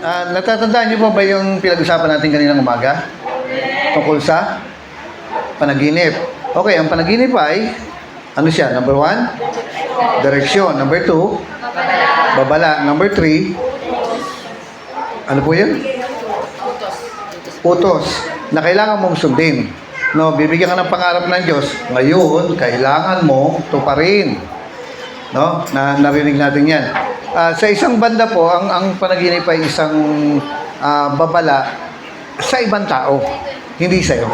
Natatandaan niyo po ba yung pinag-usapan natin kaninang umaga? Tungkol sa panaginip. Okay, ang panaginip ay, ano siya? Number 1, direksyon. Number 2, babala. Number 3, ano po yun? Utos. Na kailangan mong sundin. No, bibigyan ka ng pangarap ng Diyos. Ngayon, kailangan mo tuparin. No? Narinig natin yan. Sa isang banda po, ang panaginip ay isang babala sa ibang tao, hindi sa iyo.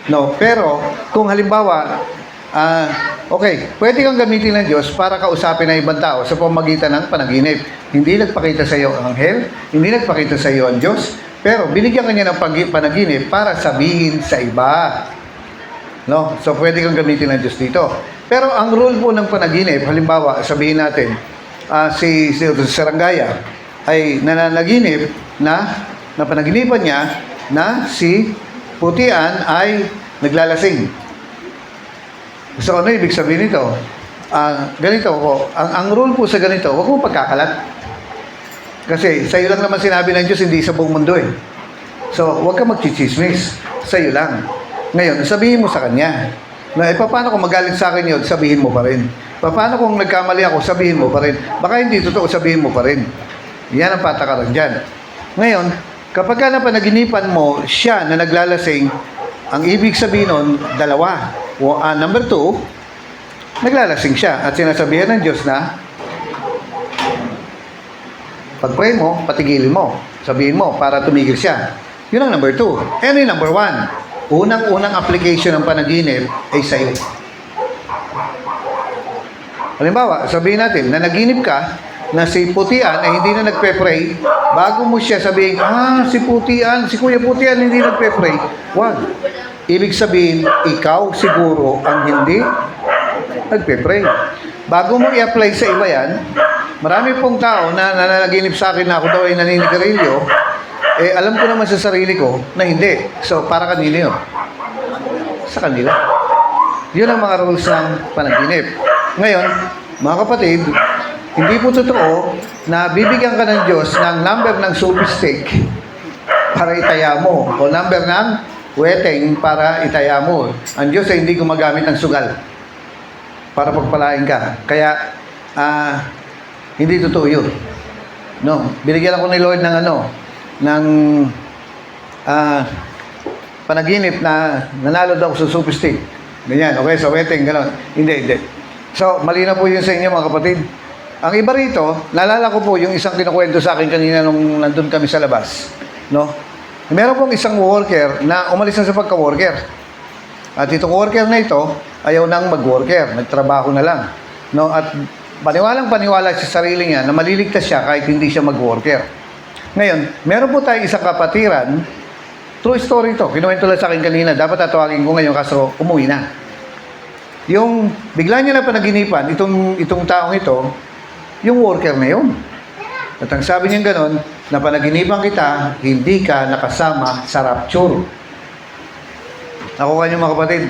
No, pero kung halimbawa, okay, pwede kang gamitin ng Diyos para kausapin ng ibang tao sa pamamagitan ng panaginip. Hindi nagpakita sa iyo ang anghel, hindi nagpakita sa iyo ang Diyos, pero binigyan ka niya ng panaginip para sabihin sa iba. No? So, pwede kang gamitin ng Diyos dito. Pero ang rule po ng panaginip, halimbawa, sabihin natin, si Sarangaya ay nananaginip na panaginipan niya na si Putian ay naglalasing. So, ano ibig sabihin nito? Ganito po, ang rule po sa ganito, huwag mo pagkakalat. Kasi sa iyo lang naman sinabi ng Diyos, hindi sa buong mundo eh. So, huwag ka magchichismis. Sa iyo lang. Ngayon, sabihin mo sa Kanya. Na, paano kung magalit sa akin yun, sabihin mo pa rin. Paano kung nagkamali ako, sabihin mo pa rin. Baka hindi totoo, sabihin mo pa rin. Yan ang patakaran dyan. Ngayon, kapag ka napanaginipan mo siya na naglalasing, ang ibig sabihin nun, dalawa. Number 2, naglalasing siya. At sinasabihan ng Diyos na, pag-pray mo, patigilin mo. Sabihin mo, para tumigil siya. Yun ang number 2. And yung number 1, unang-unang application ng panaginip ay sa'yo. Halimbawa, sabihin natin, na naginip ka na si Putian ay hindi na nagpe-pray, bago mo siya sabihin, si Putian, si Kuya Putian hindi nagpe-pray. Wag. Ibig sabihin, ikaw siguro ang hindi nagpe-pray. Bago mo i-apply sa iba yan, marami pong tao na nananaginip sa akin na ako daw ay naninigarilyo, alam ko naman sa sarili ko na hindi. So, para kanino yun? Sa kanila. Yun ang mga rules ng panaginip. Ngayon, mga kapatid, hindi po totoo na bibigyan ka ng Diyos ng number ng soapy stick para itaya mo o number ng weteng para itaya mo. Ang Diyos ay hindi gumagamit ng sugal para pagpalain ka. Kaya, hindi totoo yun. No, binigyan ako ni Lord ng ng panaginip na nanalo daw sa soapy stick. Ganyan, okay, sa weteng, gano'n. Hindi. So, mali na po yun sa inyo, mga kapatid. Ang iba rito, naalala ko po yung isang kinukwento sa akin kanina nung nandun kami sa labas. No? Meron pong isang worker na umalis na sa pagka-worker. At itong worker na ito, ayaw nang mag-worker. Nagtrabaho na lang. No? At paniwalang-paniwala sa sarili niya na maliligtas siya kahit hindi siya mag-worker. Ngayon, meron po tayong isang kapatiran, true story ito, kinuwento lang sa akin kanina, dapat tatawagin ko ngayon kaso umuwi na. Yung bigla niya na panaginipan, itong taong ito, yung worker na yun. At ang sabi niya gano'n, na panaginipan kita, hindi ka nakasama sa rapture. Nakuha niyo mga kapatid.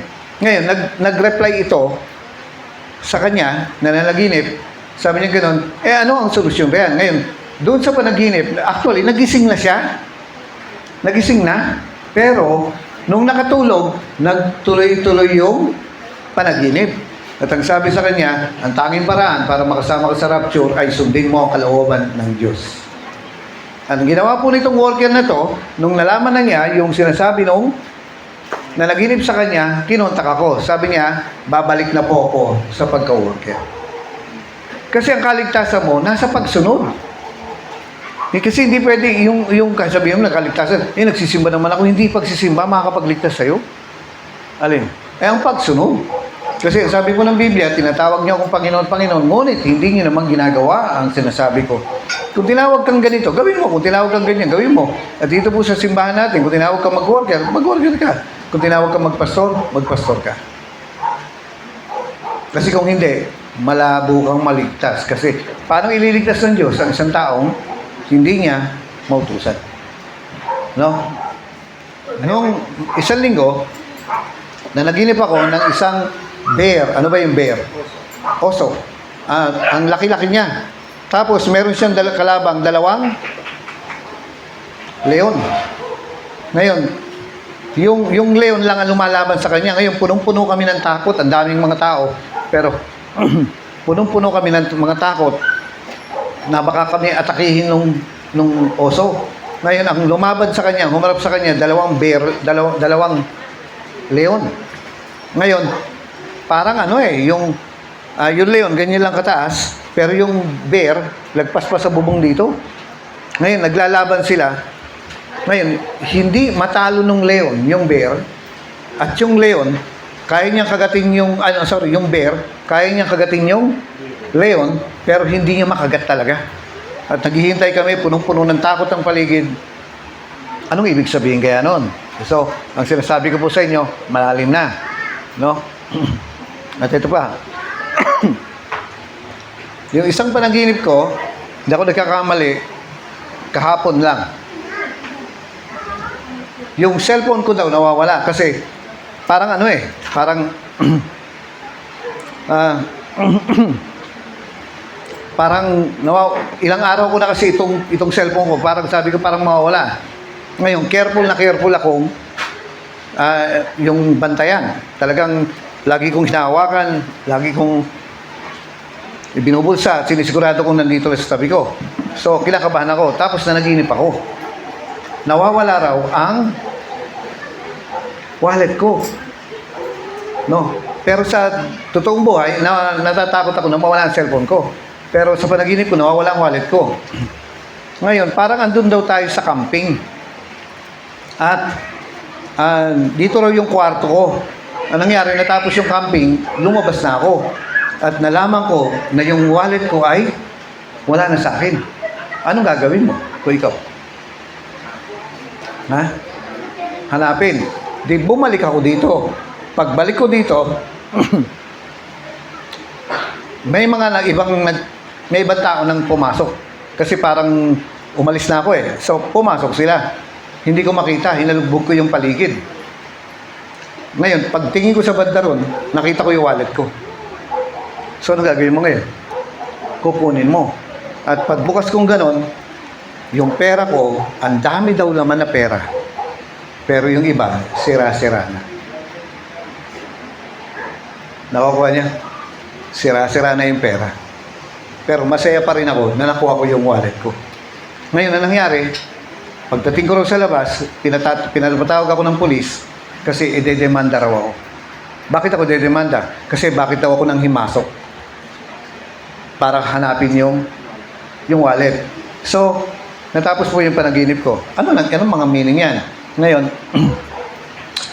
Ngayon, nag-reply ito sa kanya, na nanaginip, sabi niya gano'n, ano ang solusyon ba yan? Ngayon, doon sa panaginip, actually, nagising na siya. Nagising na. Pero, nung nakatulog, nagtuloy-tuloy yung panaginip. At ang sabi sa kanya, ang tanging paraan para makasama ka sa rapture ay sundin mo ang kalooban ng Diyos. Ang ginawa po nitong worker na to, nung nalaman na niya yung sinasabi nung nanaginip sa kanya, kinontak ako. Sabi niya, babalik na po ako sa pagka-worker. Kasi ang kaligtasan mo, nasa pagsunod. Kasi hindi pwede yung kasabihin mo na kaligtasan, nagsisimba naman ako, hindi pagsisimba makakapagligtas sa'yo. Alin? Ang pagsunod. Kasi sabi ko ng Biblia, tinatawag niyo akong Panginoon, Panginoon, ngunit hindi niyo naman ginagawa ang sinasabi ko. Kung tinawag kang ganito, gawin mo. Kung tinawag kang ganyan, gawin mo. At dito po sa simbahan natin, kung tinawag kang mag-worker, mag-worker ka. Kung tinawag kang magpastor, magpastor ka. Kasi kung hindi, malabo kang maligtas. Kasi paano ililigtas ng Diyos ang isang taong hindi niya mautusan? No? Noong isang linggo, nanaginip ako ng isang bear. Ano ba yung bear? Oso. Ang laki-laki niya. Tapos, meron siyang kalabang dalawang leon. Ngayon, yung leon lang ang lumalaban sa kanya. Ngayon, punong-puno kami ng takot. Ang daming mga tao. Pero, punong-puno kami ng mga takot na baka kami atakihin nung oso. Ngayon, ang lumaban sa kanya, humarap sa kanya, dalawang bear, dalawang leon. Ngayon, parang yung leon, ganyan lang kataas, pero yung bear, lagpas pa sa bubong dito. Ngayon, naglalaban sila. Ngayon, hindi matalo nung leon, yung bear, at yung leon, kaya niyang kagatin yung bear, kaya niyang kagatin yung leon, pero hindi niya makagat talaga. At naghihintay kami, punong-puno ng takot ang paligid. Anong ibig sabihin kaya nun? So, ang sinasabi ko po sa inyo, malalim na. No? At ito pa. Yung isang panaginip ko, hindi ako nagkakamali, kahapon lang. Yung cellphone ko daw nawawala kasi parang parang ilang araw ko na kasi itong cellphone ko, parang sabi ko parang mawawala. Ngayon, careful akong yung bantayan. Talagang lagi kong hinahawakan, lagi kong ibinubulsa at sinisigurado kong nandito sa tabi ko. So, kinakabahan ako. Tapos nanaginip ako. Nawawala raw ang wallet ko. No? Pero sa totoong buhay, natatakot ako na mawala ang cellphone ko. Pero sa panaginip ko, nawawala ang wallet ko. Ngayon, parang andun daw tayo sa camping. At dito raw yung kwarto ko. Anong nangyari? Natapos yung camping, lumabas na ako. At nalaman ko na yung wallet ko ay wala na sa akin. Anong gagawin mo kung ikaw? Ha? Hanapin. Di bumalik ako dito. Pagbalik ko dito, may ibang tao nang pumasok. Kasi parang umalis na ako eh. So, pumasok sila. Hindi ko makita. Hinalubog ko yung paligid. Ngayon, pagtingin ko sa banda ron, nakita ko yung wallet ko. So, ano gagawin mo ngayon? Kukunin mo. At pagbukas kong ganon, yung pera ko, ang dami daw laman na pera. Pero yung iba, sira-sira na. Nakukuha niya? Sira-sira na yung pera. Pero masaya pa rin ako na nakuha ko yung wallet ko. Ngayon, ang nangyari, pagdating ko rin sa labas, pinapatawag ako ng pulis kasi ide-demanda raw ako. Bakit ako ide-demanda? Kasi bakit daw ako nang himasok para hanapin yung wallet. So, natapos po yung panaginip ko. Anong mga meaning yan? Ngayon,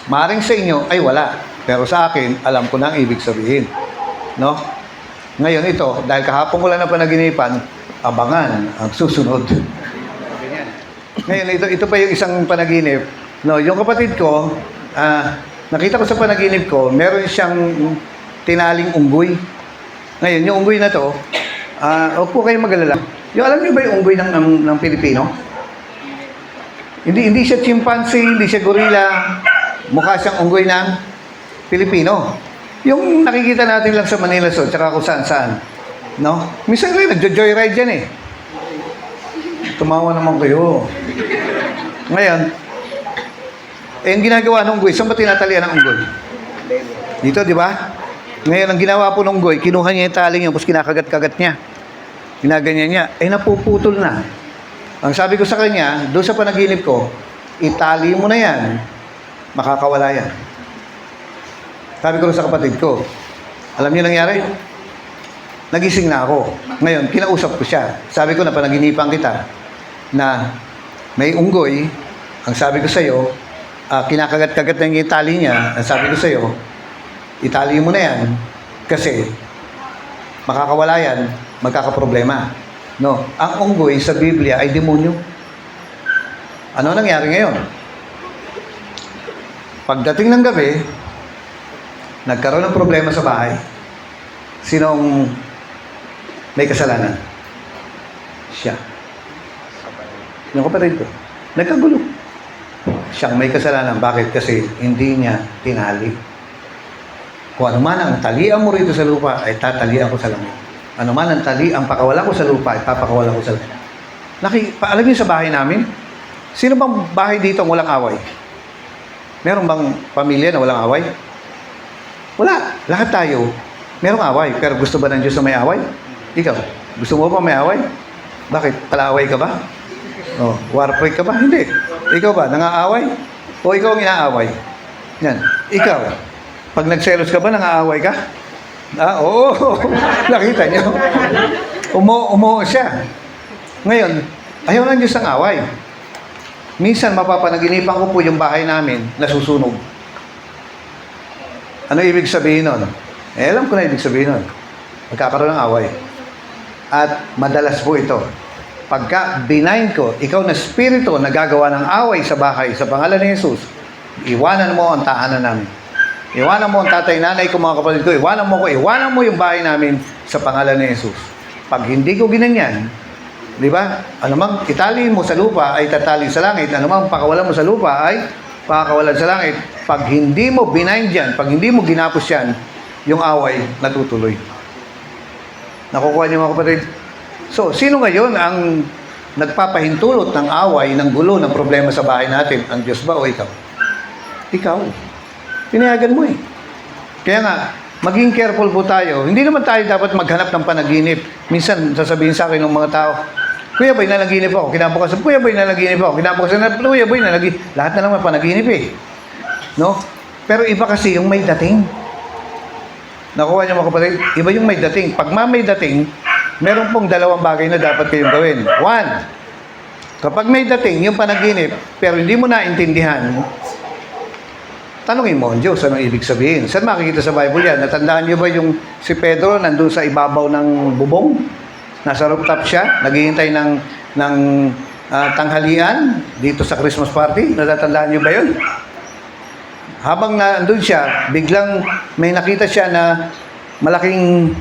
maaaring sa inyo ay wala. Pero sa akin, alam ko na ang ibig sabihin. No? Ngayon ito, dahil kahapon ko lang na panaginipan, abangan ang susunod. Ngayon, ito pa yung isang panaginip. No, yung kapatid ko, nakita ko sa panaginip ko, meron siyang tinaling unggoy. Ngayon, yung unggoy na to, huwag po kayong mag-alala. Yung alam niyo ba yung unggoy ng Pilipino? Hindi siya chimpanzee, hindi siya gorilla. Mukha siyang unggoy ng Pilipino. Yung nakikita natin lang sa Manila Zoo, tsaka kung saan-saan. No? Minsan kayo, nagjo-joyride dyan eh. Tumawa naman kayo. Ngayon, yung ginagawa ng unggoy, saan ba tinatalian ng unggoy? Dito, di ba? Ngayon, ang ginawa po ng unggoy, kinuha niya yung taling yun, tapos kinakagat-kagat niya. Ginaganyan niya, napuputol na. Ang sabi ko sa kanya, doon sa panaginip ko, itali mo na yan, makakawala yan. Sabi ko sa kapatid ko, alam niyo nangyari? Nagising na ako. Ngayon, kinausap ko siya. Sabi ko na panaginipan kita na may unggoy, ang sabi ko sa iyo, kinakagat-kagat na yung itali niya, ang sabi ko sa iyo, itali mo na yan kasi makakawala yan, magkakaproblema. No, ang unggoy sa Biblia ay demonyo. Ano nangyari ngayon? Pagdating ng gabi, nagkaroon ng problema sa bahay. Sinong may kasalanan? Siya. Yung kapatid ko. Nagkagulo. Siyang may kasalanan. Bakit? Kasi hindi niya tinali. Kung ano man ang talian mo rito sa lupa, ay tatalian ko sa langit. Ano man ang tali, ang pakawala ko sa lupa, ipapakawala ko sa lupa. Alam niyo sa bahay namin, Sino bang bahay dito ang walang away? Meron bang pamilya na walang away? Wala. Lahat tayo, merong away. Pero gusto ba ng Diyos na may away? Ikaw, gusto mo ba may away? Bakit? Palaaway ka ba? Oh, warprig ka ba? Hindi. Ikaw ba, nangaaway? O ikaw ang inaaway? Yan. Ikaw, pag nagselos ka ba, nangaaway ka? Oo. Nakita niyo? Umuo siya. Ngayon, ayaw ng Diyos ng away. Minsan, mapapanaginipan ko po yung bahay namin nasusunog. Ano ibig sabihin nun? Alam ko na ibig sabihin nun. Magkakaroon ng away. At madalas po ito. Pagka binayin ko, ikaw na spirito na gagawa ng away sa bahay sa pangalan ni Jesus, iwanan mo ang tahanan namin. Iwanan mo ang tatay, nanay ko, mga kapatid ko. Iwanan mo yung bahay namin sa pangalan ni Jesus. Pag hindi ko ginanyan, di ba? Anumang itali mo sa lupa ay tatali sa langit. Anumang pakawalan mo sa lupa ay pakakawalan sa langit. Pag hindi mo binayin dyan, pag hindi mo ginapos yan, yung away natutuloy. Nakukuha niyo, mga kapatid? So, sino ngayon ang nagpapahintulot ng away, ng gulo, ng problema sa bahay natin? Ang Diyos ba o ikaw? Ikaw. Pinayagan mo eh. Kaya nga, maging careful po tayo. Hindi naman tayo dapat maghanap ng panaginip. Minsan, sasabihin sa akin ng mga tao, Kuya Boy, nalaginip ako. Kinabukasan, Kuya Boy, nalaginip ako. Kinabukasan, Kuya Boy, nalaginip. Lahat na naman panaginip eh. No? Pero iba kasi yung may dating. Nakuha niyo, mga kapatid? Iba yung may dating. Pag may dating, meron pong dalawang bagay na dapat kayong gawin. One, kapag may dating, yung panaginip, pero hindi mo naintindihan, tanungin mo ang Diyos, anong ibig sabihin? Saan makikita sa Bible yan? Natandaan niyo ba yung si Pedro nandun sa ibabaw ng bubong? Nasa rooftop siya, naghihintay ng tanghalian dito sa Christmas party. Natatandaan niyo ba yun? Habang nandun siya, biglang may nakita siya na malaking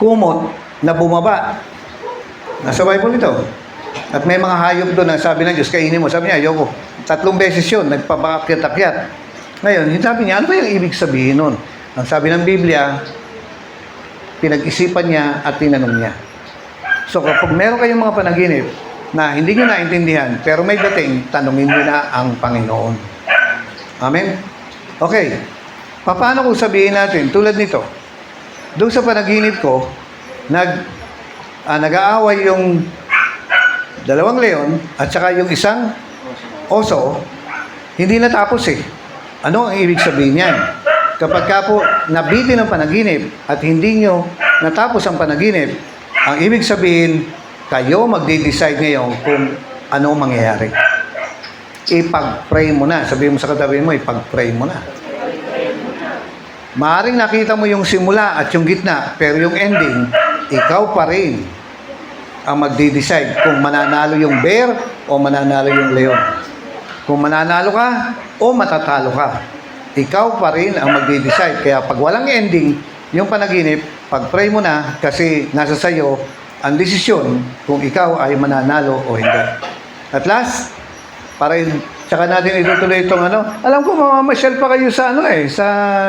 kumot na bumaba. Nasa Bible ito. At may mga hayop doon na sabi ng Diyos, kainin mo. Sabi niya, ayoko. 3 beses yun, nagpapakakyat-akyat. Ngayon, sabi niya, ano ba yung ibig sabihin nun? Ang sabi ng Biblia, pinag-isipan niya at tinanong niya. So, kapag meron kayong mga panaginip na hindi nyo naintindihan, pero may dating, tanungin nyo na ang Panginoon. Amen? Okay. Paano kung sabihin natin, tulad nito, doon sa panaginip ko, nag-aaway yung 2 leon at saka yung isang oso, hindi natapos eh. Ano ang ibig sabihin niyan? Kapag ka po nabitin ng panaginip at hindi nyo natapos ang panaginip, ang ibig sabihin, kayo magde-decide ngayon kung ano mangyayari. Ipag-pray mo na. Sabihin mo sa katabi mo, ipag-pray mo na. Maaring nakita mo yung simula at yung gitna, pero yung ending, ikaw pa rin ang magde-decide kung mananalo yung bear o mananalo yung leon. Kung mananalo ka o matatalo ka, ikaw pa rin ang magde-decide. Kaya pag walang ending, yung panaginip, pag-pray mo na kasi nasa sayo ang desisyon kung ikaw ay mananalo o hindi. At last, para tsaka natin itutuloy itong ano. Alam ko, mamamasyal pa kayo sa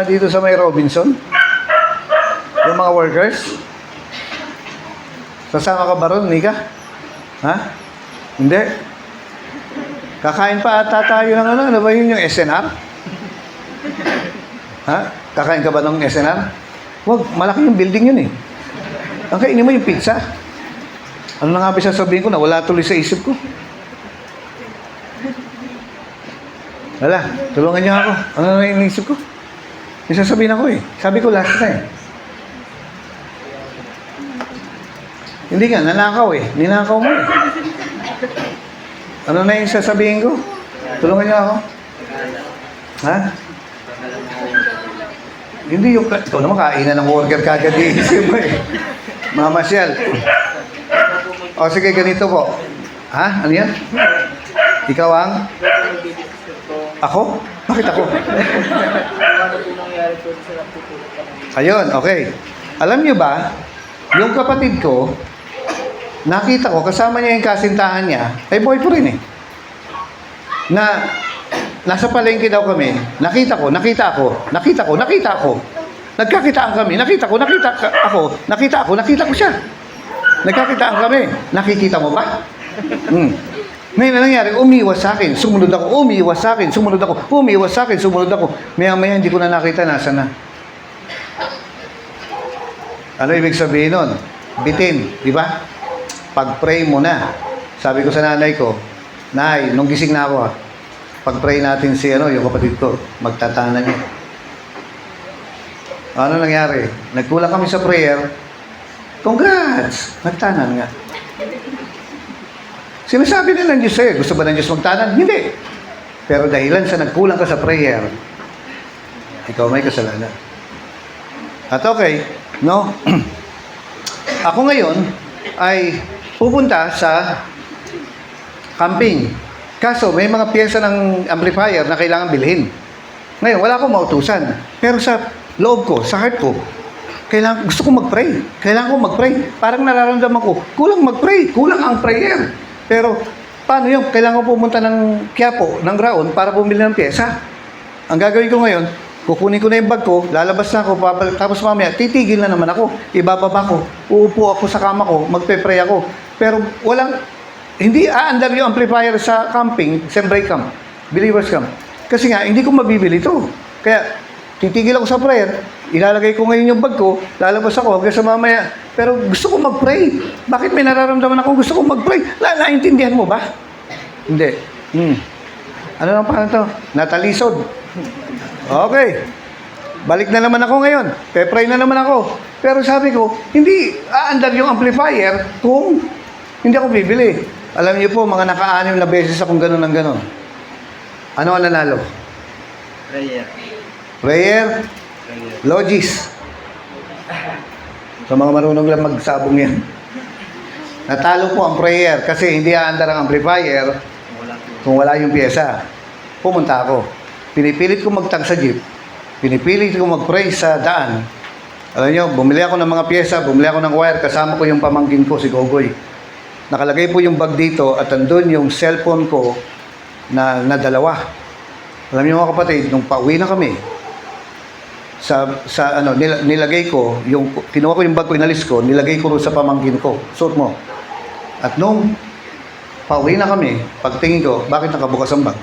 dito sa may Robinson. Yung mga workers. Sasama ka ba ron, Nika? Ha? Hindi? Kakain pa ata tayo ng ano ba yun, yung SNR? Ha? Kakain ka ba ng SNR? Wag, malaki yung building yun eh. Ang kainin mo yung pizza. Ano na nga ba sasabihin ko na wala tuloy sa isip ko? Wala, tulungan niyo ako. Ano na iniisip ko? Yung sasabihin ako eh. Sabi ko last time. Hindi nga, nanakaw eh. Ninakaw mo eh. Ano na yung sasabihin ko? Tulungan niyo ako. Ha? Hindi yung... Ito naman, kainan ng worker kagad iisip mo eh. Mamasyal. O sige, ganito po. Ha? Ano yan? Ikaw ang... Ako? Bakit ako? Ayun, okay. Alam niyo ba, yung kapatid ko, nakita ko, kasama niya yung kasintahan niya, ay boy po rin eh. Na, nasa palengke daw kami, nakita ko. Nagkakitaan kami, nakita ko siya. Nagkakitaan kami. Nakikita mo ba? Ngayon, ano nangyari? Umiwas sa akin, sumunod ako, umiwas sa akin, sumunod ako, umiwas sa akin, sumunod ako. Maya-maya, hindi ko na nakita, nasa na. Ano ibig sabihin nun? Bitin, di ba? Pag-pray mo na. Sabi ko sa nanay ko, Nay, nung gising na ako pag-pray natin si yung kapatid ko, magtatanan niya. Ano nangyari? Nagkulang kami sa prayer. Congrats! Nagtanan nga. Sinasabi na ng Diyos sa'yo, gusto ba ng Diyos magtanan? Hindi. Pero dahilan sa nagkulang ka sa prayer, ikaw may kasalanan. At okay, no? Ako ngayon ay pupunta sa camping. Kaso may mga pyesa ng amplifier na kailangan bilhin. Ngayon, wala akong mautusan. Pero sa loob ko, sa heart ko, gusto ko mag-pray. Kailangan ko mag-pray. Parang nararamdaman ko, kulang mag-pray, kulang ang prayer. Pero, paano yun? Kailangan ko pumunta ng Quiapo, ng Graon, para bumili ng pyesa. Ang gagawin ko ngayon, kukunin ko na yung bag ko, lalabas na ako, tapos mamaya, titigil na naman ako. Ibababa ko, uupo ako sa kama ko, magpe-pray ako. Pero hindi aandar yung amplifier sa camping, Sembray Camp, Believers Camp. Kasi nga, hindi ko mabibili ito. Kaya, titigil ako sa prayer, ilalagay ko ngayon yung bag ko, lalabas ako hanggang sa mamaya. Pero gusto ko mag-pray. Bakit may nararamdaman ako gusto ko mag-pray? Naintindihan mo ba? Hindi. Ano lang pa to? Natalisod. Okay. Balik na naman ako ngayon. Pe-pray na naman ako. Pero sabi ko, hindi aandar yung amplifier kung hindi ako bibili. Alam niyo po, mga naka-anim na beses akong ganun ng ganun. Ano ang nanalo? Prayer. Prayer? Logis. Sa mga marunong lang magsabong yan. Natalo po ang prayer kasi hindi aandar ang amplifier kung wala yung pyesa. Pumunta ako. Pinipilit ko magtag sa jeep. Pinipilit ko mag-pray sa daan. Alam niyo, bumili ako ng mga pyesa, bumili ako ng wire, kasama ko yung pamangkin ko, si Gogoy. Nakalagay po yung bag dito at andun yung cellphone ko na dalawa. Alam niyo mga kapatid, nung pauwi na kami, nilagay ko, kinuha ko yung bag ko, inalis ko, nilagay ko sa pamangkin ko. Suot mo. At nung pauwi na kami, pagtingin ko, bakit nakabukas ang bag?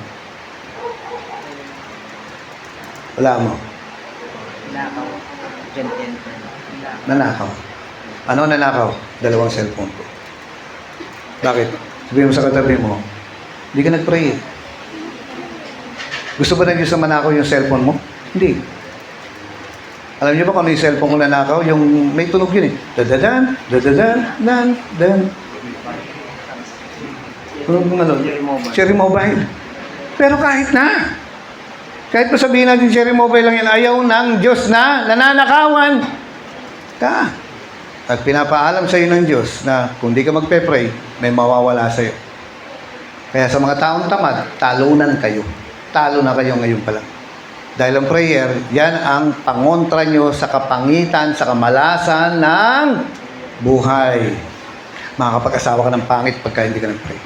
Wala mo. Nakaw. Nanakaw. Ano nanakaw? Dalawang cellphone ko. Bakit? Sabihin mo sa katabi mo, hindi ka nag-pray. Gusto ba ng Diyos na manakaw yung cellphone mo? Hindi. Alam niyo ba kung ano yung cellphone ko nanakaw? Yung may tunog yun eh. Dadadan, dadadan, dan, dan. Tunog ng ano? Cherry Mobile. Pero kahit pa sabihin natin Cherry Mobile lang yan, ayaw ng Diyos na nananakawan ka. At pinapaalam sa iyo ng Diyos na kung di ka magpe-pray, may mawawala sa iyo. Kaya sa mga taong tamad, talunan kayo. Talo na kayo ngayon pa lang. Dahil ang prayer, yan ang pangontra nyo sa kapangitan, sa kamalasan ng buhay. Makakapag-asawa ka ng pangit pagka hindi ka nag-pray.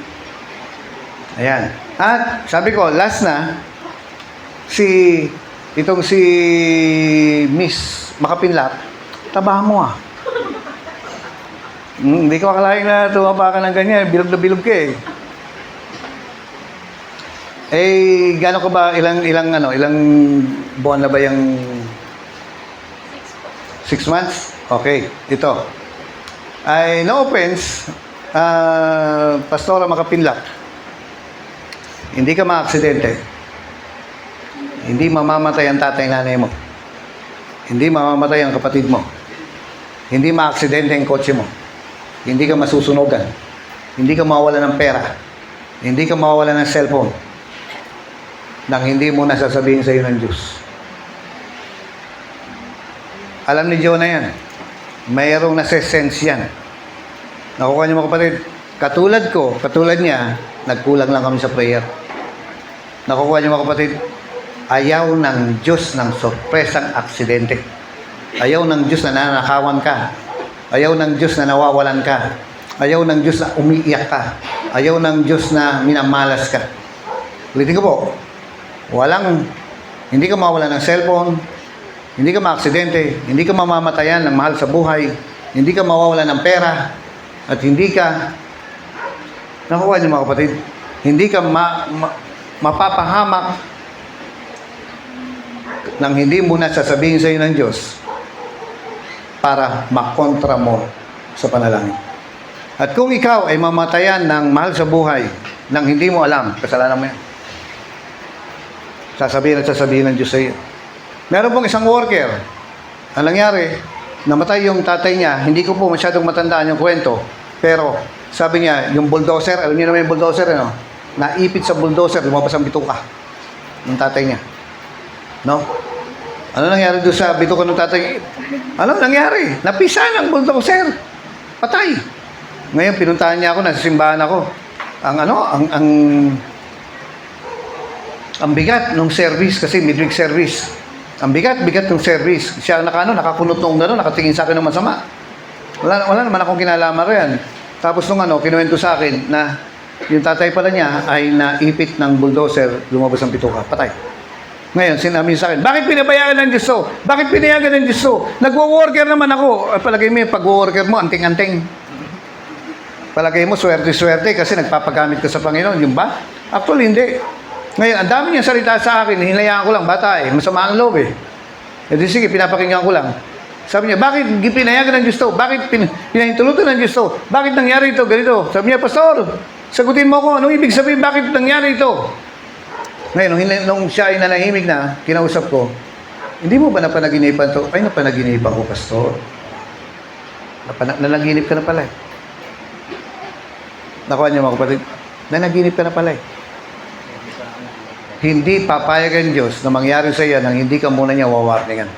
Ayan. At sabi ko, last na, si Miss Makapinlap, tabahan mo hindi ko akalain na tumaba ka ng ganyan. Bilog na bilog ka eh. Gano'n ka ba? Ilang buwan na ba yung 6 months? Okay, ito. No offense, Pastora Makapinlap. Hindi ka maaksidente. Hindi mamamatay ang tatay nanay mo. Hindi mamamatay ang kapatid mo. Hindi maaksidente ang kotse mo. Hindi ka masusunogan. Hindi ka mawawala ng pera. Hindi ka mawawala ng cellphone. Nang hindi mo nasasabihin sa iyo ng Diyos. Alam ni Jonah yan. Mayroong nasa-sense yan. Nakukuha niyo mga kapatid. Katulad niya, nagkulang lang kami sa prayer. Nakukuha niyo mga kapatid. Ayaw ng Diyos ng sorpresang aksidente. Ayaw ng Diyos na nanakawan ka. Ayaw ng Diyos na nawawalan ka. Ayaw ng Diyos na umiiyak ka. Ayaw ng Diyos na minamalas ka. Ulitin ko po. Hindi ka mawala ng cellphone. Hindi ka maaksidente. Hindi ka mamamatayan ng mahal sa buhay. Hindi ka mawawala ng pera. At hindi ka, nakuha niyo mga kapatid, Hindi ka mapapahamak nang hindi mo na sasabihin sa iyo ng Diyos para makontra mo sa panalangin. At kung ikaw ay mamatayan ng mahal sa buhay nang hindi mo alam, kasalanan mo yan. Sasabihin ng Diyos sa iyo. Meron pong isang worker, ang nangyari, namatay yung tatay niya, hindi ko po masyadong matandaan yung kwento, pero sabi niya, yung bulldozer, alam niyo naman yung bulldozer, ano? Naipit sa bulldozer, lumabas ang bituka ng tatay niya. No? Ano nangyari doon sa bituka ng tatay? Ano nangyari? Napisa ng bulldozer. Patay. Ngayon, pinuntahan niya ako, nasa simbahan ako. Ang bigat ng service, kasi midweek service. Ang bigat ng service. Siya nakakunot nung nakatingin sa akin ng masama. Wala naman akong kinalaman rin. Tapos nung kinuwento sa akin na yung tatay pala niya ay naipit ng bulldozer, lumabas ang bituka, patay. Ngayon, sinabi sa akin, bakit pinabayaan ng Diyos to? Bakit pinayagan ng Diyos to? Nagwo-worker naman ako. Palagay mo yung pag-worker mo, anting-anting. Palagay mo, swerte-swerte kasi nagpapagamit ka sa Panginoon. Yung ba? Actually, hindi. Ngayon, ang dami niyang salita sa akin, hinayaan ko lang, bata masama ang loob E di sige, pinapakinggan ko lang. Sabi niya, bakit pinayagan ng Diyos to? Bakit pinahintulutan ng Diyos to? Bakit nangyari ito? Ganito. Sabi niya, Pastor, sagutin mo ko, anong ibig sabihin, bakit nangyari ito? Ngayon, nung siya ay nanahimik na, kinausap ko, hindi mo ba napanaginipan to? Ay, napanaginipan ko, Pastor. Nanaginip ka na pala Nakuha niyo mga kapatid, nanaginip ka na pala Hindi papayag ang Diyos na mangyari sa iyo nang hindi ka muna niya wawarningan.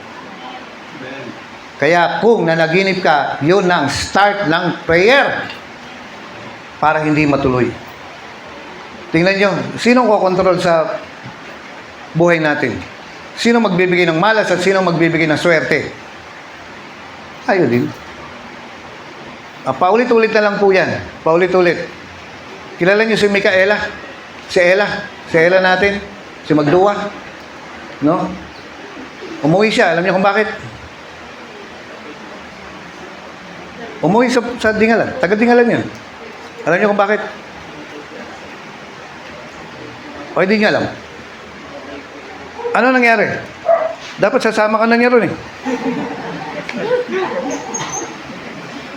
Kaya kung nanaginip ka, yun ang start ng prayer para hindi matuloy. Tingnan nyo, sino kokontrol sa buhay natin? Sino magbibigay ng malas at sino magbibigay ng swerte? Tayo din. Paulit-ulit na lang po yan. Paulit-ulit. Kilala nyo si Micaela? Si Ella natin? Si Magdua? No? Umuwi siya. Alam niyo kung bakit? Umuwi sa Dingalan. Taga-Dingalan yun. Alam niyo kung bakit? O hindi niya alam. Ano nangyari? Dapat sasama ka na niya ron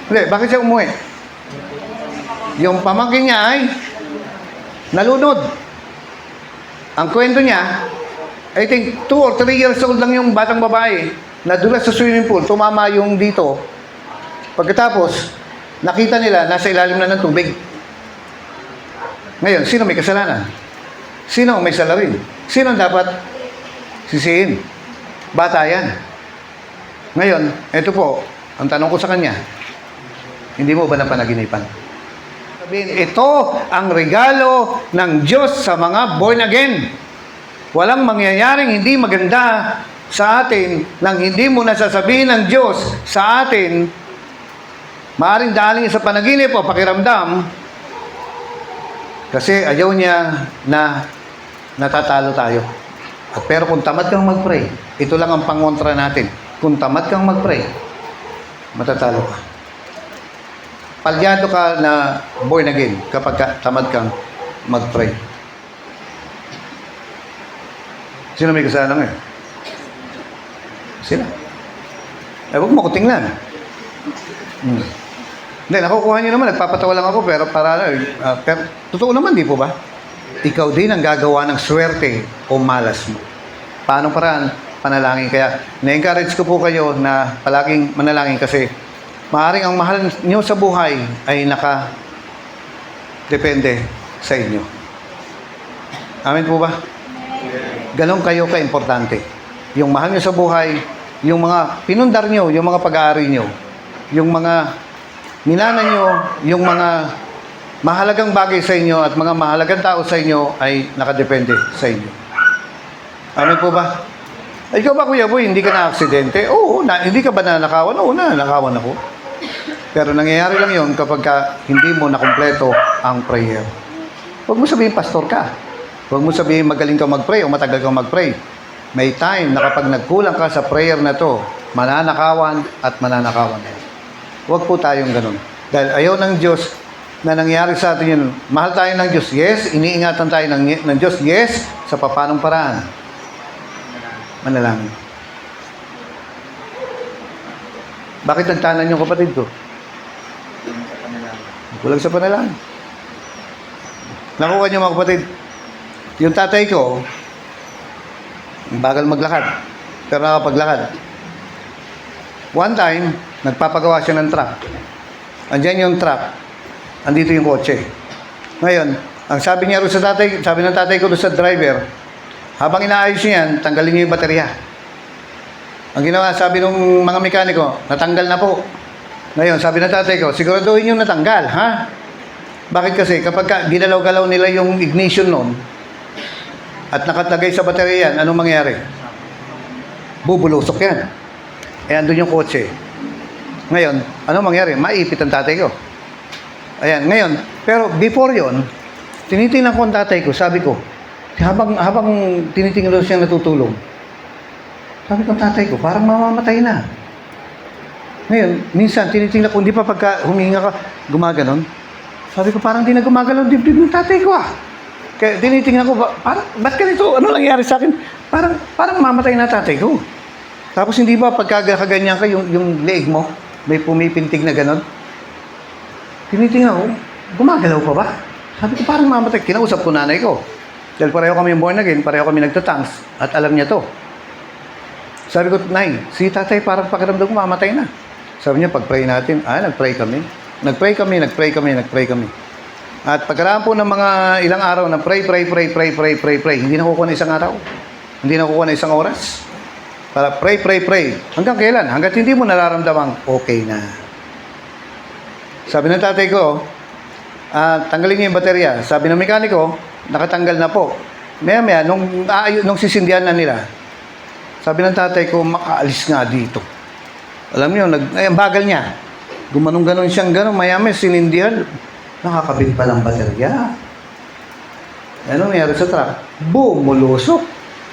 Hindi, bakit siya umuwi? Yung pamangkin niya ay nalunod. Ang kwento niya, I think 2 or 3 years old lang yung batang babae, nadulas sa swimming pool, tumama yung dito. Pagkatapos, nakita nila, nasa ilalim na ng tubig. Ngayon, sino may kasalanan? Sino ang may salarin? Sino ang dapat sisihin? Bata yan. Ngayon, ito po, ang tanong ko sa kanya, hindi mo ba napanaginipan? Sabihin, ito ang regalo ng Diyos sa mga born again. Walang mangyayaring hindi maganda sa atin nang hindi mo nasasabihin ng Diyos sa atin, maaring daling sa panaginip o pakiramdam, kasi ayaw niya na natatalo tayo. Pero kung tamad kang mag-pray, ito lang ang pangontra natin. Kung tamad kang mag-pray, matatalo ka. Palyado ka na born again kapag tamad kang mag-pray. Sino may kasalanan ngayon? Sila. Huwag mo ko tingnan. Hindi, nakukuha niyo naman. Nagpapatawa lang ako, pero pero totoo naman, di po ba? Ikaw din ang gagawa ng swerte o malas mo. Paano paraan? Panalangin. Kaya, na-encourage ko po kayo na palaging manalangin kasi maaaring ang mahal niyo sa buhay ay naka-depende sa inyo. Amen po ba? Ganon kayo ka-importante. Yung mahal niyo sa buhay, yung mga pinundar niyo, yung mga pag-aari niyo, yung mga minana nyo, yung mga mahalagang bagay sa inyo at mga mahalagang tao sa inyo ay nakadepende sa inyo. Amen po ba? Ikaw ba, Kuya Boy, hindi ka na-aksidente? Oo, hindi ka ba nanakawan? Oo, nanakawan ako. Pero nangyayari lang yun kapag hindi mo nakumpleto ang prayer. Huwag mo sabihin, pastor ka. Huwag mo sabihin, magaling ka mag-pray o matagal kang mag-pray. May time na kapag nagkulang ka sa prayer na to, mananakawan at mananakawan. Huwag po tayong ganun. Dahil ayaw ng Diyos na nangyari sa atin yun. Mahal tayo ng Diyos, yes. Iniingatan tayo ng Diyos, yes. Sa papanong paraan? Manalangin. Bakit nagtanan yung kapatid ko? Yung sa panalangin. Kulang sa panalangin. Nakuha niyo mga kapatid. Yung tatay ko, bagal maglakad. Pero nakapaglakad. One time, nagpapagawa siya ng truck. Andiyan yung truck. Andito yung kotse. Ngayon, ang sabi niya rin sa tatay, sabi ng tatay ko doon sa driver, habang inaayos niya yan, tanggalin niyo yung baterya. Ang ginawa, sabi ng mga mekaniko, natanggal na po. Ngayon, sabi ng tatay ko, siguraduhin yung natanggal, ha? Bakit kasi? Kapag ginalaw-galaw nila yung ignition noon, at nakatagay sa baterya yan, anong mangyari? Bubulusok yan. Eh, andun yung kotse. Ngayon, anong mangyari? Maipit ang tatay ko. Ayan, ngayon, pero before yon, tinitingnan ko ang tatay ko, sabi ko, habang tinitingnan daw siya natutulog, sabi ko, tatay ko, parang mamamatay na. Ngayon, minsan, tinitingnan ko, hindi pa pagka huminga ka, gumaganon. Sabi ko, parang di na gumagalaw dibdib ng tatay ko, ah. Kaya tinitingnan ko, parang, ba't ganito? Ano nangyari sa akin? Parang mamatay na tatay ko. Tapos hindi ba pagkagaganyan ka, yung leeg mo, may pumipintig na ganon? Tinitingnan ko, gumagalaw pa ba? Sabi ko, parang mamatay. Kinausap ko nanay ko. Dahil pareho kami born again, pareho kami nagtatangs, at alam niya to. Sabi ko, Nay, si tatay parang pakiramdam ko mamatay na. Sabi niya, pag-pray natin. Nag-pray kami. Nag-pray kami. At pagkaraan po ng mga ilang araw na pray. Hindi nakukuha na isang araw. Hindi nakukuha na isang oras. Para pray. Hanggang kailan? Hanggat hindi mo nararamdamang okay na. Sabi ng tatay ko, tanggalin niyo yung baterya. Sabi ng mekaniko, nakatanggal na po. Maya, nung sisindihan na nila, sabi ng tatay ko, makaalis nga dito. Alam niyo, ang bagal niya. Gumanong-ganon siyang ganon, maya-maya sinindihan. Nakakabit pa lang baterya. Ano nangyari sa truck? Bumulusok.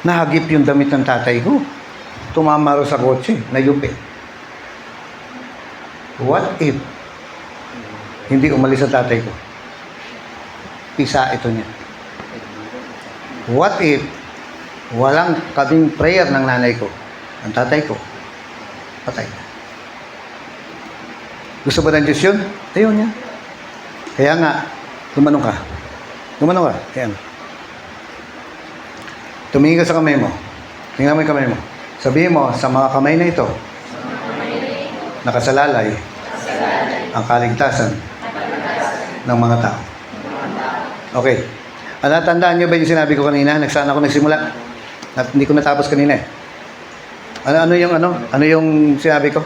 Nahagip yung damit ng tatay ko. Tumama rin sa kotse, nayupi. What if hindi umalis sa tatay ko? Pisa ito niya. What if walang kaming prayer ng nanay ko, ang tatay ko, patay na. Gusto ba ng Diyos yun? Ayaw niya. Kaya nga, gumanong ka. Ayan. Tumingin ka sa kamay mo. Tingnan mo yung kamay mo. Sabihin mo, sa mga kamay na ito, nakasalalay ang kaligtasan ng mga tao. Okay. Tandaan nyo ba yung sinabi ko kanina? Saan ako nagsimula? Hindi ko natapos kanina eh. Ano yung sinabi ko?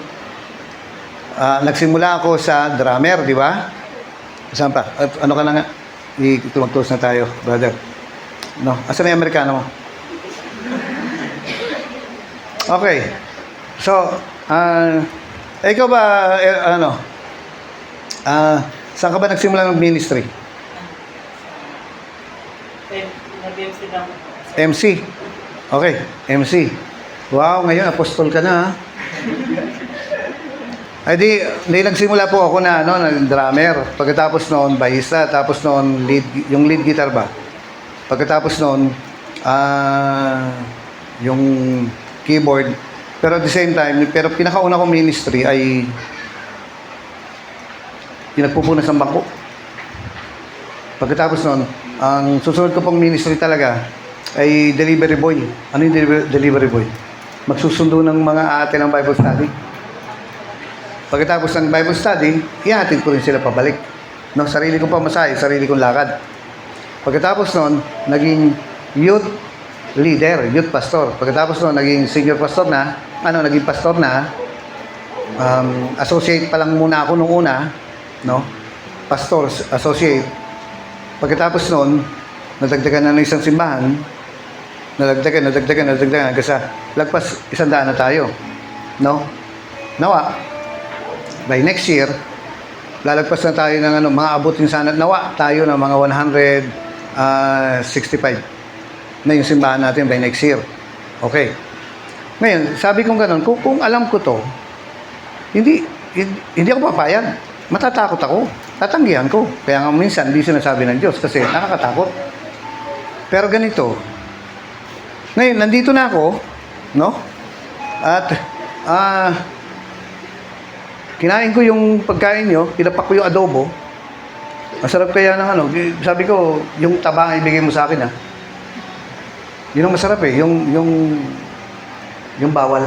Nagsimula ako sa drummer, di ba? Saan pa? Ano ka na nga? Tumag-close na tayo, brother. No? Asan na yung Amerikano mo? Okay. So, ikaw ba, saan ka ba nagsimula ng ministry? MC. Okay, MC. Wow, ngayon apostol ka na, ha? Ay di nagsimula po ako na drummer. Pagkatapos noon, bahista, tapos noon yung lead guitar ba. Pagkatapos noon, yung keyboard. Pero at the same time, pinakauna kong ministry ay pinagpupunas ng bangko. Pagkatapos noon, ang susunod ko pong ministry talaga ay delivery boy. Ano yung delivery boy? Magsusundo ng mga ate ng Bible study. Pagkatapos ng Bible study, ihatid ko rin sila pabalik. No, sarili kong pamasahe, sarili kong lakad. Pagkatapos noon, naging youth leader, youth pastor. Pagkatapos noon, naging senior pastor na, naging pastor na. Associate pa lang muna ako nung una, no? Pastor, associate. Pagkatapos noon, nadagdagan na ng isang simbahan. Nadagdagan hanggang sa lagpas 100 na tayo. No? Nawa, by next year, lalagpas na tayo ng mga abutin sana. Nawa tayo ng mga 165 na yung simbahan natin by next year. Okay. Ngayon, sabi kong ganun, kung alam ko to, hindi ako papayag. Matatakot ako. tatanggihan ko. Kaya nga minsan, hindi sinasabi ng Diyos kasi nakakatakot. Pero ganito, ngayon, nandito na ako, no? At, kinain ko yung pagkain nyo, pinapak ko yung adobo. Masarap kaya ng ano, sabi ko, yung taba ang ibigay mo sa akin, ha? Yun ang masarap eh, yung bawal.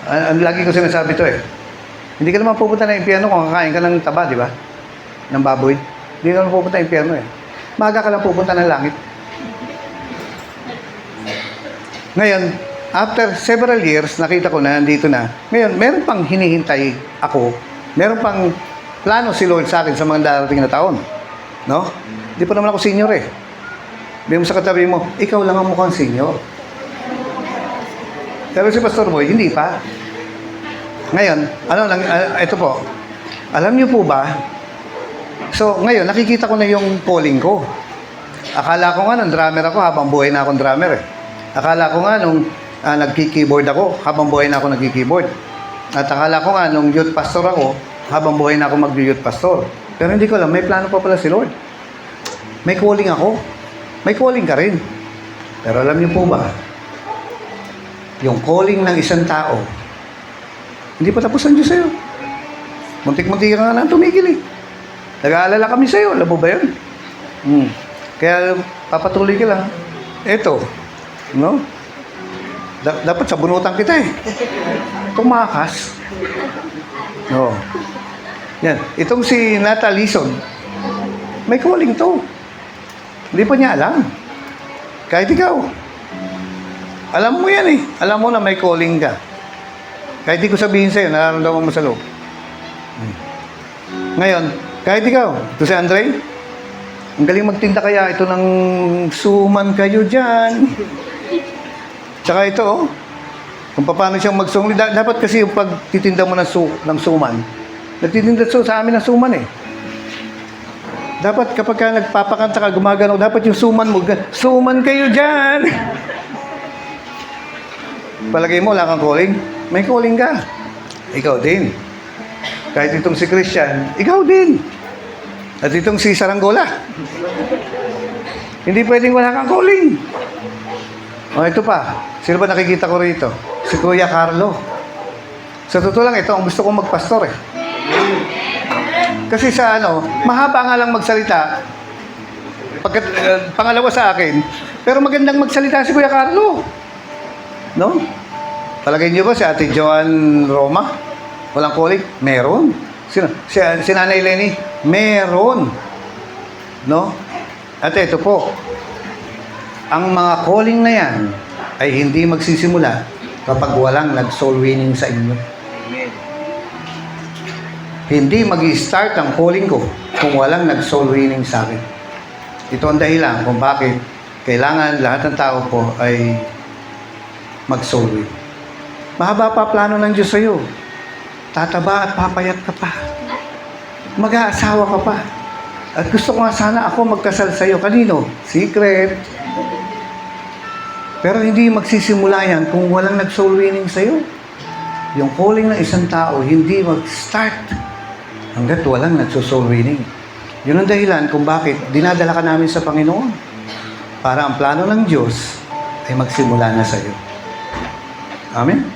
Ang lagi ko sinasabi to eh. Hindi ka naman pupunta ng impyerno kung kakain ka ng taba, di ba? Ng baboy. Hindi ka naman pupunta ng impyerno eh. Maaga ka lang pupunta ng langit. Ngayon, after several years, nakita ko na nandito na. Ngayon, meron pang hinihintay ako. Meron pang plano si Lord sa akin sa mga darating na taon. No? Hindi pa naman ako senior eh. Bigyan mo sa katabi mo, ikaw lang ang mukhang senior. Pero si Pastor Boy, hindi pa. Ngayon, ito po. Alam niyo po ba, so ngayon, nakikita ko na yung calling ko. Akala ko nga nung drummer ako, habang buhay na akong drummer eh. Akala ko nga nung nagki-keyboard ako, habang buhay na ako nagki-keyboard. At akala ko nga nung youth pastor ako, habang buhay na ako mag-youth pastor. Pero hindi ko alam, may plano pa pala si Lord. May calling ako. May calling ka rin. Pero alam niyo po ba, yung calling ng isang tao, hindi pa tapos ang Diyos sa'yo. Muntik-muntik ka nga lang tumigil eh. Nag-aalala kami sa'yo, alam mo ba yun? Kaya papatuloy ka lang. Eto, no? Dapat sabunutan kita eh. Tumakas. No. Yan. Itong si Natalie Lison, may calling to. Hindi pa niya alam. Kahit ikaw. Alam mo yan eh. Alam mo na may calling ka. Kahit di ko sabihin sa'yo, nararamdaman mo sa loob. Ngayon, kahit ikaw, ito si Andre, ang galing magtinda kaya ito ng suman kayo dyan. Tsaka ito, oh, kung paano siyang magsungli. Dapat kasi yung pagtitinda mo ng suman, nagtitinda sa amin ng suman eh. Dapat kapag ka nagpapakanta ka, gumagano, dapat yung suman mo, suman kayo dyan. Palagay mo, wala kang calling? May calling ka. Ikaw din. Kahit itong si Christian, ikaw din. At itong si Saranggola. Hindi pwedeng wala kang calling. O, ito pa. Sino ba nakikita ko rito? Si Kuya Carlo. Sa totoo lang, ito ang gusto kong magpastor eh. Kasi sa mahaba nga lang magsalita. Pangalawa sa akin. Pero magandang magsalita si Kuya Carlo. No? Palagay niyo ba si Ate Joan Roma? Walang calling? Meron. Si Nanay Lenny? Meron. No? At ito po. Ang mga calling na yan ay hindi magsisimula kapag walang nag-soul winning sa inyo. Amen. Hindi mag-i-start ang calling ko kung walang nag-soul winning sa akin. Ito ang dahilan kung bakit kailangan lahat ng tao po ay mag-soul win. Mahaba pa plano ng Diyos sa'yo. Tataba at papayat ka pa. Mag-aasawa ka pa. At gusto ko nga sana ako magkasal sa'yo. Kanino? Secret. Pero hindi magsisimula yan kung walang nag-soul winning sa'yo. Yung calling ng isang tao, hindi mag-start hanggat walang nag-soul winning. Yun ang dahilan kung bakit dinadala ka namin sa Panginoon. Para ang plano ng Diyos ay magsimula na sa'yo. Amen?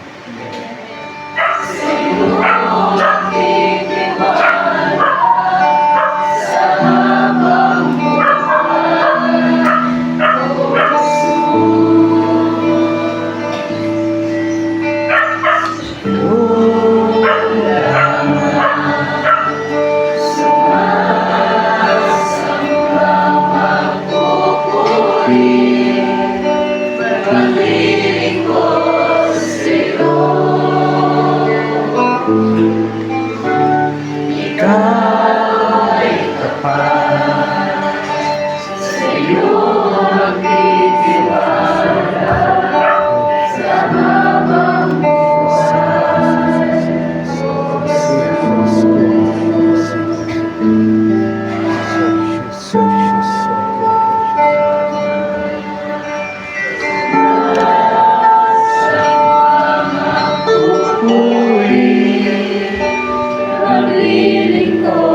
Pag-ibig ko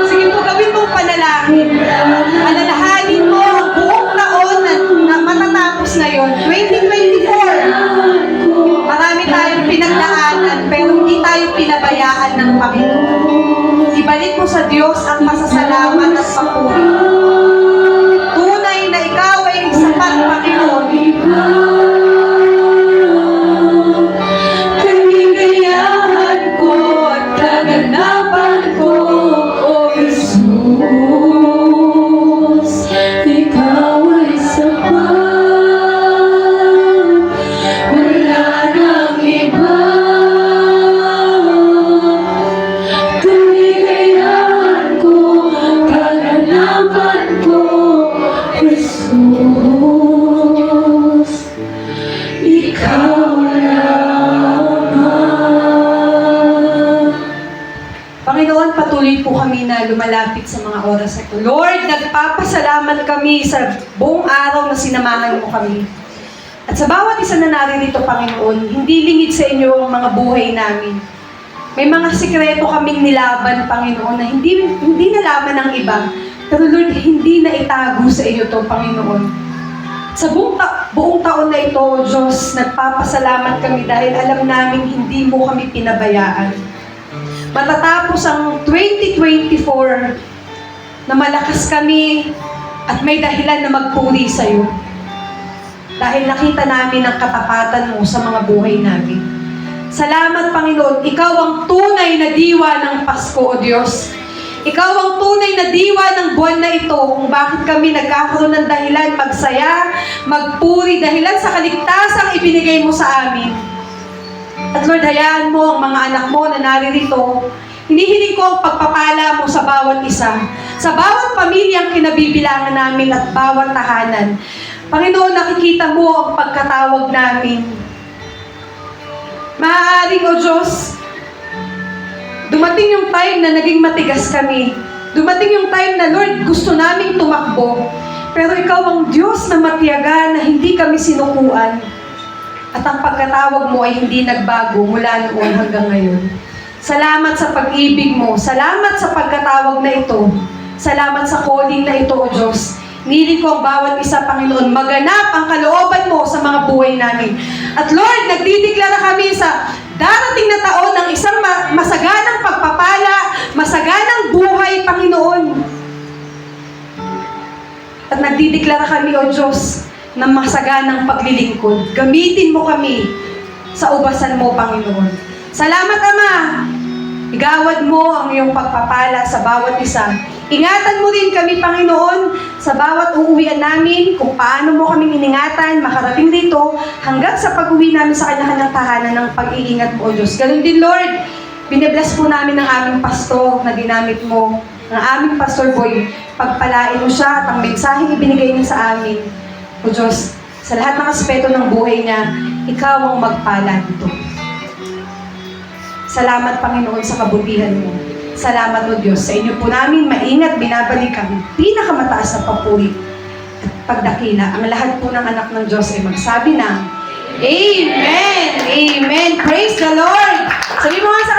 Sige po, gawin mong panalangin. Alalahanin mo ang buong taon na matatapos na yon, 2024. Marami tayong pinagdaanan, pero hindi tayo pinabayaan ng Panginoon. Ibalik mo sa Diyos ang pasasalamat at papuri. Tunay na ikaw ay sapat, Panginoon. Kaligayahan ko at kaganapan ko, O Jesus. Ikaw ay sapat, wala nang iba. Kaligayahan ko, kaganapan ko, Jesus. Ikaw lamang. Panginoon, patuloy po kami na lumalapit sa mga oras na ito. Lord, nagpapasalamat kami sa buong araw na sinamahan mo kami. At sa bawat isa na naririto, Panginoon, hindi lingid sa inyo ang mga buhay namin. May mga sikreto kaming nilaban, Panginoon, na hindi nalaman ng iba. Pero Lord, hindi na itago sa iyo to, Panginoon. Sa buong taon na ito, O Diyos, nagpapasalamat kami dahil alam namin hindi mo kami pinabayaan. Matatapos ang 2024 na malakas kami at may dahilan na magpuri sa iyo. Dahil nakita namin ang katapatan mo sa mga buhay namin. Salamat, Panginoon. Ikaw ang tunay na diwa ng Pasko, O Diyos. Ikaw ang tunay na diwa ng buwan na ito kung bakit kami nagkakaroon ng dahilan magsaya, magpuri, dahilan sa kaligtasang ibinigay mo sa amin. At Lord, hayaan mo ang mga anak mo na naririto. Hinihiling ko ang pagpapala mo sa bawat isa, sa bawat pamilyang kinabibilangan namin at bawat tahanan. Panginoon, nakikita mo ang pagkatawag namin. Maaaring, O Diyos, dumating yung time na naging matigas kami. Dumating yung time na, Lord, gusto naming tumakbo. Pero ikaw ang Diyos na matiyaga na hindi kami sinukuan. At ang pagkatawag mo ay hindi nagbago mula noon hanggang ngayon. Salamat sa pag-ibig mo. Salamat sa pagkatawag na ito. Salamat sa calling na ito, O Diyos. Niling ko ang bawat isa, Panginoon, maganap ang kalooban mo sa mga buhay namin. At Lord, nagdideklara kami sa darating na taon ng isang masaganang pagpapala, masaganang buhay, Panginoon. At nagdideklara kami, O Diyos, ng masaganang paglilingkod. Gamitin mo kami sa ubasan mo, Panginoon. Salamat, Ama. Igawad mo ang iyong pagpapala sa bawat isa. Ingatan mo rin kami, Panginoon, sa bawat uuwian namin, kung paano mo kami iningatan, makarating dito, hanggang sa pag-uwi namin sa kanya-kanyang tahanan ng pag-iingat mo, O Diyos. Ganun din, Lord, binibless po namin ang aming pastor na ginamit mo, ang aming Pastor Boy. Pagpalain mo siya at ang mensaheng ibinigay niya sa amin. O Diyos, sa lahat ng aspeto ng buhay niya, ikaw ang magpala dito. Salamat, Panginoon, sa kabutihan mo. Salamat, O Diyos. Sa inyo po namin maingat binabalik ang pinakamataas na papuri at pagdakila. Ang lahat po ng anak ng Diyos ay magsabi ng Amen! Amen! Praise the Lord! Sabi mo nga sa